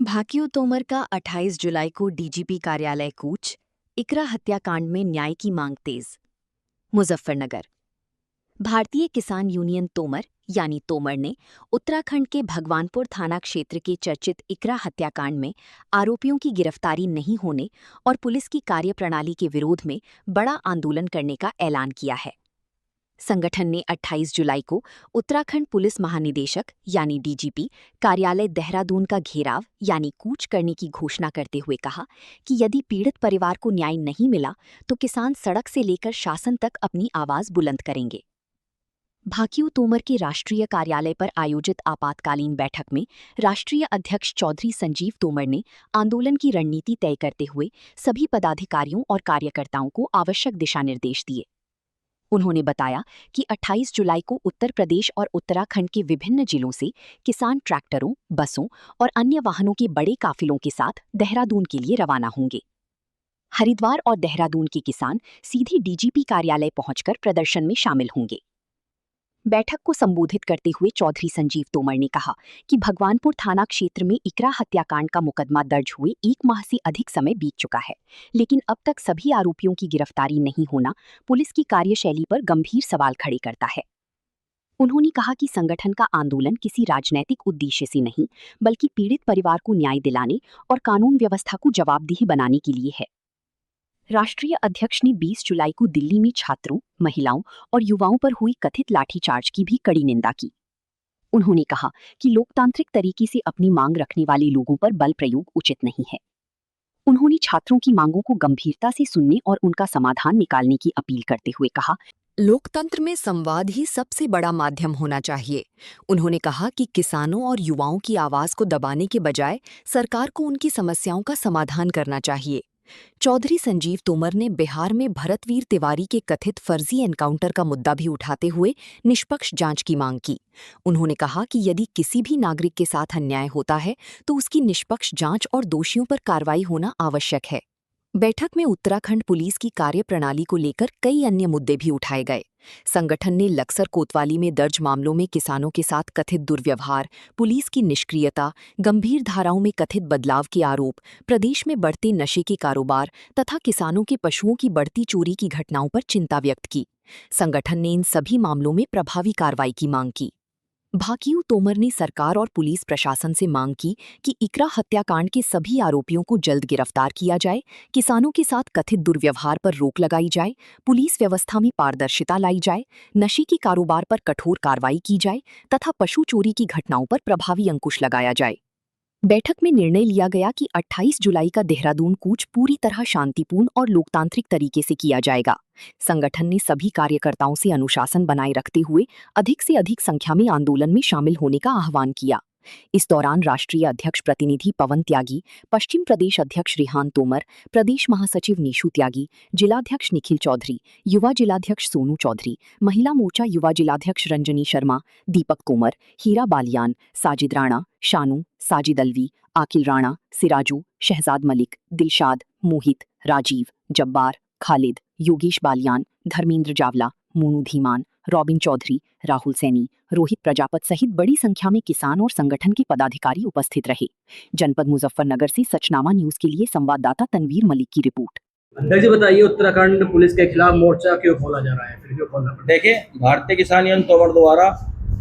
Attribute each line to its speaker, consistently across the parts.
Speaker 1: भाकियू तोमर का 28 जुलाई को डीजीपी कार्यालय कूच, इकरा हत्याकांड में न्याय की मांग तेज। मुजफ्फरनगर। भारतीय किसान यूनियन तोमर यानी तोमर ने उत्तराखंड के भगवानपुर थाना क्षेत्र के चर्चित इकरा हत्याकांड में आरोपियों की गिरफ्तारी नहीं होने और पुलिस की कार्यप्रणाली के विरोध में बड़ा आंदोलन करने का ऐलान किया है। संगठन ने 28 जुलाई को उत्तराखंड पुलिस महानिदेशक यानी डीजीपी कार्यालय देहरादून का घेराव यानी कूच करने की घोषणा करते हुए कहा कि यदि पीड़ित परिवार को न्याय नहीं मिला तो किसान सड़क से लेकर शासन तक अपनी आवाज बुलंद करेंगे। भाकियू तोमर के राष्ट्रीय कार्यालय पर आयोजित आपातकालीन बैठक में राष्ट्रीय अध्यक्ष चौधरी संजीव तोमर ने आंदोलन की रणनीति तय करते हुए सभी पदाधिकारियों और कार्यकर्ताओं को आवश्यक दिशा निर्देश दिए। उन्होंने बताया कि 28 जुलाई को उत्तर प्रदेश और उत्तराखंड के विभिन्न जिलों से किसान ट्रैक्टरों, बसों और अन्य वाहनों के बड़े काफिलों के साथ देहरादून के लिए रवाना होंगे। हरिद्वार और देहरादून के किसान सीधे डीजीपी कार्यालय पहुंचकर प्रदर्शन में शामिल होंगे। बैठक को संबोधित करते हुए चौधरी संजीव तोमर ने कहा कि भगवानपुर थाना क्षेत्र में इकरा हत्याकांड का मुकदमा दर्ज हुए 1 माह से अधिक समय बीत चुका है, लेकिन अब तक सभी आरोपियों की गिरफ्तारी नहीं होना पुलिस की कार्यशैली पर गंभीर सवाल खड़े करता है। उन्होंने कहा कि संगठन का आंदोलन किसी राजनैतिक उद्देश्य से नहीं, बल्कि पीड़ित परिवार को न्याय दिलाने और कानून व्यवस्था को जवाबदेह बनाने के लिए है। राष्ट्रीय अध्यक्ष ने 20 जुलाई को दिल्ली में छात्रों, महिलाओं और युवाओं पर हुई कथित लाठीचार्ज की भी कड़ी निंदा की। उन्होंने कहा कि लोकतांत्रिक तरीके से अपनी मांग रखने वाले लोगों पर बल प्रयोग उचित नहीं है। उन्होंने छात्रों की मांगों को गंभीरता से सुनने और उनका समाधान निकालने की अपील करते हुए कहा,
Speaker 2: लोकतंत्र में संवाद ही सबसे बड़ा माध्यम होना चाहिए। उन्होंने कहा कि किसानों और युवाओं की आवाज को दबाने के बजाय सरकार को उनकी समस्याओं का समाधान करना चाहिए। चौधरी संजीव तोमर ने बिहार में भरतवीर तिवारी के कथित फर्जी एनकाउंटर का मुद्दा भी उठाते हुए निष्पक्ष जांच की मांग की। उन्होंने कहा कि यदि किसी भी नागरिक के साथ अन्याय होता है तो उसकी निष्पक्ष जांच और दोषियों पर कार्रवाई होना आवश्यक है। बैठक में उत्तराखंड पुलिस की कार्यप्रणाली को लेकर कई अन्य मुद्दे भी उठाए गए। संगठन ने लक्सर कोतवाली में दर्ज मामलों में किसानों के साथ कथित दुर्व्यवहार, पुलिस की निष्क्रियता, गंभीर धाराओं में कथित बदलाव के आरोप, प्रदेश में बढ़ते नशे के कारोबार तथा किसानों के पशुओं की बढ़ती चोरी की घटनाओं पर चिंता व्यक्त की। संगठन ने इन सभी मामलों में प्रभावी कार्रवाई की मांग की। भाकियू तोमर ने सरकार और पुलिस प्रशासन से मांग की कि इकरा हत्याकांड के सभी आरोपियों को जल्द गिरफ्तार किया जाए, किसानों के साथ कथित दुर्व्यवहार पर रोक लगाई जाए, पुलिस व्यवस्था में पारदर्शिता लाई जाए, नशे के कारोबार पर कठोर कार्रवाई की जाए तथा पशु चोरी की घटनाओं पर प्रभावी अंकुश लगाया जाए। बैठक में निर्णय लिया गया कि 28 जुलाई का देहरादून कूच पूरी तरह शांतिपूर्ण और लोकतांत्रिक तरीके से किया जाएगा। संगठन ने सभी कार्यकर्ताओं से अनुशासन बनाए रखते हुए अधिक से अधिक संख्या में आंदोलन में शामिल होने का आह्वान किया। इस दौरान राष्ट्रीय अध्यक्ष प्रतिनिधि पवन त्यागी, पश्चिम प्रदेश अध्यक्ष रिहान तोमर, प्रदेश महासचिव नीशू त्यागी, जिलाध्यक्ष निखिल चौधरी, युवा जिलाध्यक्ष सोनू चौधरी, महिला मोर्चा युवा जिलाध्यक्ष रंजनी शर्मा, दीपक तोमर, हीरा बालियान, साजिद राणा, शानू, साजिद अलवी, आकिल राणा, सिराजू, शहजाद मलिक, दिलशाद, मोहित, राजीव, जब्बार, खालिद, योगेश बालियान, धर्मेंद्र जावला, मोनू धीमान, रॉबिन चौधरी, राहुल सैनी, रोहित प्रजापत सहित बड़ी संख्या में किसान और संगठन के पदाधिकारी उपस्थित रहे। जनपद मुजफ्फरनगर से सचनामा न्यूज के लिए संवाददाता तनवीर मलिक की रिपोर्ट।
Speaker 3: अध्यक्ष जी बताइए, उत्तराखंड पुलिस के खिलाफ मोर्चा क्यों खोला जा रहा है, फिर क्यों खोलना पड़ा?
Speaker 4: देखिए, भारतीय किसान यूनियन तोमर द्वारा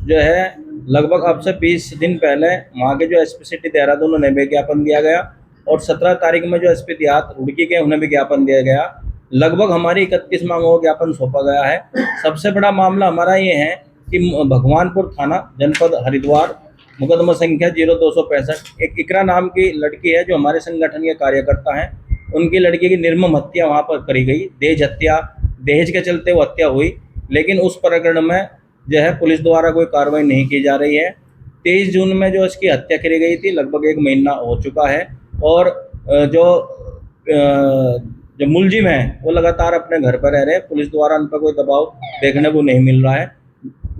Speaker 4: जो है लगभग अब से 20 दिन पहले वहाँ के जो एसपी सिटी देहरादून उन्हें विज्ञापन दिया गया और 17 तारीख में जो एसपी देहात रुड़की के उन्हें विज्ञापन दिया गया। लगभग हमारी 31 मांगों को ज्ञापन सौंपा गया है। सबसे बड़ा मामला हमारा ये है कि भगवानपुर थाना जनपद हरिद्वार मुकदमा संख्या 0265 एक इकरा नाम की लड़की है जो हमारे संगठन के कार्यकर्ता हैं। उनकी लड़की की निर्मम हत्या वहाँ पर करी गई, दहेज के चलते वो हत्या हुई, लेकिन उस प्रकरण में जो है पुलिस द्वारा कोई कार्रवाई नहीं की जा रही है। 23 जून में जो इसकी हत्या करी गई थी, लगभग 1 महीना हो चुका है और जो मुलजिम है वो लगातार अपने घर पर रह रहे हैं। पुलिस द्वारा उन पर कोई दबाव देखने को नहीं मिल रहा है।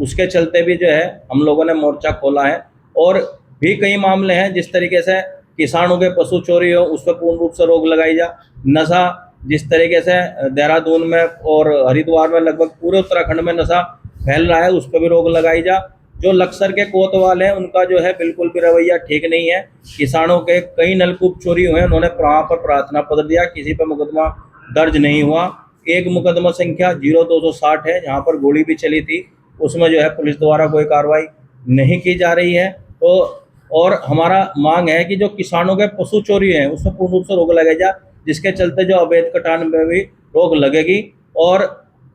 Speaker 4: उसके चलते भी जो है हम लोगों ने मोर्चा खोला है। और भी कई मामले हैं जिस तरीके से किसानों के पशु चोरी हो उस पर पूर्ण रूप से रोक लगाई जा, नशा जिस तरीके से देहरादून में और हरिद्वार में लगभग पूरे उत्तराखंड में नशा फैल रहा है उस पर भी रोक लगाई जा। जो लक्सर के कोतवाल हैं उनका जो है बिल्कुल भी रवैया ठीक नहीं है। किसानों के कई नलकूप चोरी हुए, उन्होंने वहाँ पर प्रार्थना पत्र दिया, किसी पर मुकदमा दर्ज नहीं हुआ। एक मुकदमा संख्या 0260 है जहाँ पर गोली भी चली थी, उसमें जो है पुलिस द्वारा कोई कार्रवाई नहीं की जा रही है। तो और हमारा मांग है कि जो किसानों के पशु चोरी हैं उसमें पूर्ण रूप से रोक लगाई जाए, जिसके चलते जो अवैध कटान में भी रोक लगेगी और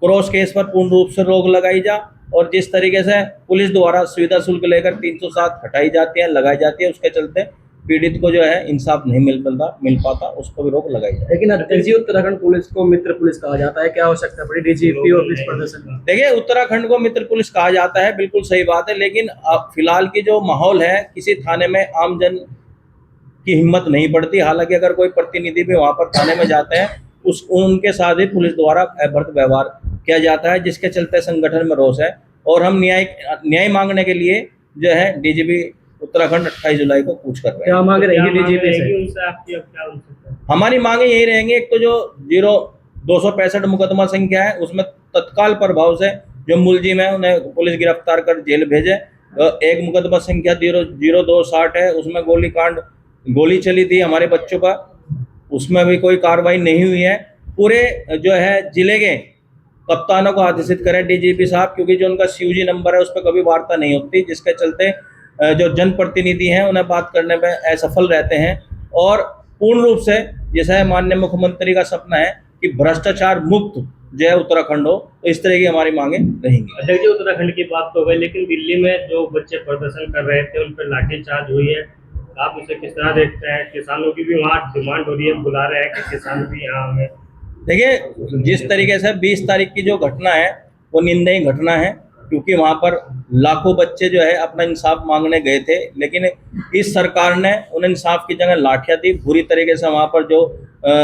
Speaker 4: क्रॉस केस पर पूर्ण रूप से रोक लगाई जाए। और जिस तरीके से पुलिस द्वारा सुविधा शुल्क लेकर 307 हटाई जाती है, लगाई जाती है, उसके चलते पीड़ित को जो है इंसाफ नहीं मिल पाता, उसको भी रोक लगाई जाए।
Speaker 3: लेकिन अध्यक्ष जी, उत्तराखंड पुलिस को मित्र पुलिस कहा जाता है, क्या आवश्यकता पड़ी डीजीपी ऑफिस प्रदर्शन?
Speaker 4: देखिए, उत्तराखंड को मित्र पुलिस कहा जाता है, बिल्कुल सही बात है, लेकिन अब फिलहाल की जो माहौल है, किसी थाने में आमजन की हिम्मत नहीं पड़ती। हालांकि अगर कोई प्रतिनिधि भी वहां पर थाने में जाते हैं, उनके साथ भी पुलिस द्वारा अभद्र व्यवहार किया जाता है, जिसके चलते संगठन में रोष है। और हम न्याय मांगने के लिए जो है डीजीपी उत्तराखंड 28 जुलाई को कूच कर रहे हैं।
Speaker 3: क्या मांग रहेगी डीजीपी से?
Speaker 5: उनसे आपकी अब क्या उनसे?
Speaker 4: हमारी मांगे यही रहेंगी, एक तो जो 0265 मुकदमा संख्या है उसमें तत्काल प्रभाव से जो मुलजिम है उन्हें पुलिस गिरफ्तार कर जेल भेजे। एक मुकदमा संख्या 0260 है, उसमें गोली चली थी हमारे बच्चों पर, उसमें भी कोई कार्रवाई नहीं हुई है। पूरे जो है जिले के कप्तानों को आदेशित करें डीजीपी साहब, क्योंकि जो उनका सीयूजी नंबर है उस पर कभी वार्ता नहीं होती, जिसके चलते जो जनप्रतिनिधि हैं उन्हें बात करने में असफल रहते हैं। और पूर्ण रूप से जैसा माननीय मुख्यमंत्री का सपना है कि भ्रष्टाचार मुक्त जो है उत्तराखंड हो, तो इस तरह की हमारी मांगे रहेंगी।
Speaker 5: अध्यक्ष जी, उत्तराखंड की बात तो हुई, लेकिन दिल्ली में जो बच्चे प्रदर्शन कर रहे थे उन पर लाठीचार्ज हुई है, आप उसे किस तरह देखते हैं? किसानों की भी वहाँ डिमांड हो रही है, बुला रहे हैं कि किसान भी यहाँ हमें।
Speaker 4: देखिए, जिस तरीके से 20 तारीख की जो घटना है वो निंदनीय घटना है, क्योंकि वहाँ पर लाखों बच्चे जो है अपना इंसाफ मांगने गए थे, लेकिन इस सरकार ने उन इंसाफ की जगह लाठियाँ दी। बुरी तरीके से वहाँ पर जो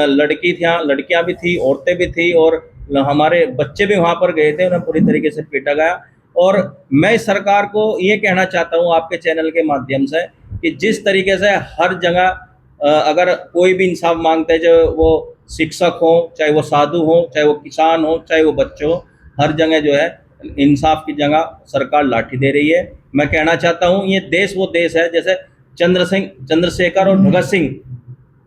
Speaker 4: लड़कियाँ भी थी, औरतें भी थी और हमारे बच्चे भी वहाँ पर गए थे, उन्हें पूरी तरीके से पीटा गया। और मैं इस सरकार को ये कहना चाहता हूँ आपके चैनल के माध्यम से कि जिस तरीके से हर जगह अगर कोई भी इंसाफ मांगते हैं, जो वो शिक्षक हो, चाहे वो साधु हो, चाहे वो किसान हो, चाहे वो बच्चे हो, हर जगह जो है इंसाफ की जगह सरकार लाठी दे रही है। मैं कहना चाहता हूँ ये देश वो देश है जैसे चंद्रशेखर और भगत सिंह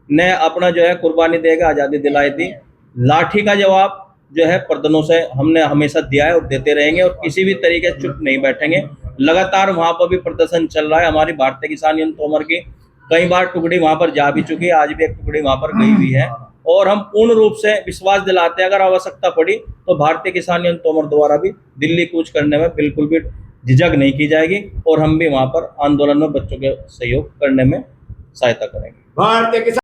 Speaker 4: ने अपना जो है कुर्बानी देकर आज़ादी दिलाई थी। लाठी का जवाब जो है पर्दनों से हमने हमेशा दिया है और देते रहेंगे, और किसी भी तरीके से चुप नहीं बैठेंगे। लगातार वहाँ पर भी प्रदर्शन चल रहा है। हमारी भारतीय किसान यूनियन तोमर की कई बार टुकड़ी वहाँ पर जा भी चुकी है, आज भी एक टुकड़ी वहाँ पर गई हुई है। और हम पूर्ण रूप से विश्वास दिलाते हैं, अगर आवश्यकता पड़ी तो भारतीय किसान यूनियन तोमर द्वारा भी दिल्ली कूच करने में बिल्कुल भी झिझक नहीं की जाएगी, और हम भी वहाँ पर आंदोलन में बच्चों के सहयोग करने में सहायता करेंगे।
Speaker 6: भारतीय